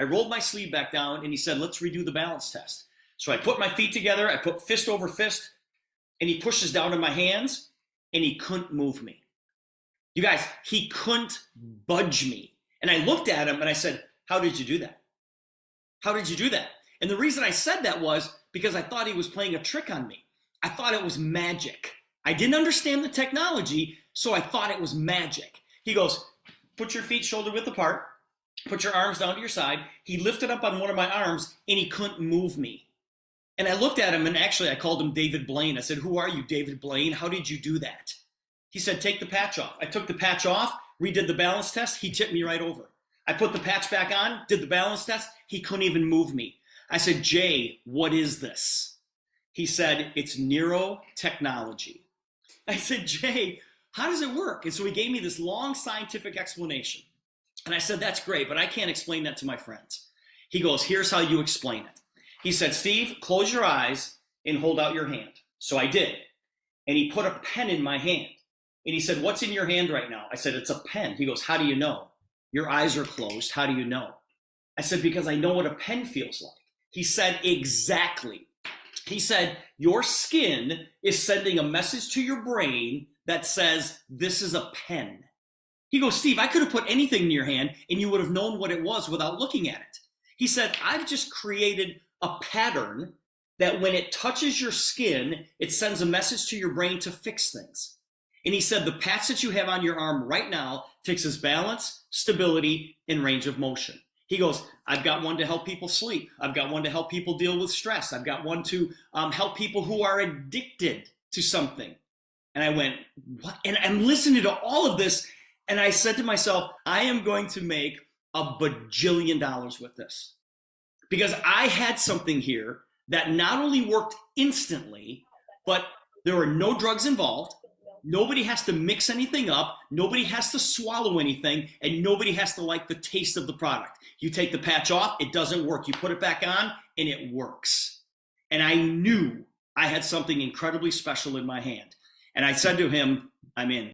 I rolled my sleeve back down, and he said, let's redo the balance test. So I put my feet together, I put fist over fist, and he pushes down in my hands, and he couldn't move me. You guys, he couldn't budge me. And I looked at him and I said, how did you do that? How did you do that? And the reason I said that was because I thought he was playing a trick on me. I thought it was magic. I didn't understand the technology, so I thought it was magic. He goes, put your feet shoulder width apart, put your arms down to your side. He lifted up on one of my arms and he couldn't move me. And I looked at him, and actually I called him David Blaine. I said, who are you, David Blaine? How did you do that? He said, take the patch off. I took the patch off, redid the balance test. He tipped me right over. I put the patch back on, did the balance test. He couldn't even move me. I said, Jay, what is this? He said, it's neurotechnology. I said, Jay, how does it work? And so he gave me this long scientific explanation. And I said, that's great, but I can't explain that to my friends. He goes, here's how you explain it. He said, Steve, close your eyes and hold out your hand. So I did. And he put a pen in my hand. And he said, what's in your hand right now? I said, it's a pen. He goes, how do you know? Your eyes are closed. How do you know? I said, because I know what a pen feels like. He said, exactly. He said, your skin is sending a message to your brain that says, this is a pen. He goes, Steve, I could have put anything in your hand and you would have known what it was without looking at it. He said, I've just created a pattern that when it touches your skin, it sends a message to your brain to fix things. And he said, the patch that you have on your arm right now fixes balance, stability, and range of motion. He goes, I've got one to help people sleep. I've got one to help people deal with stress. I've got one to help people who are addicted to something. And I went, what? And I'm listening to all of this. And I said to myself, I am going to make a bajillion dollars with this. Because I had something here that not only worked instantly, but there were no drugs involved. Nobody has to mix anything up. Nobody has to swallow anything. And nobody has to like the taste of the product. You take the patch off, it doesn't work. You put it back on, and it works. And I knew I had something incredibly special in my hand. And I said to him, I'm in.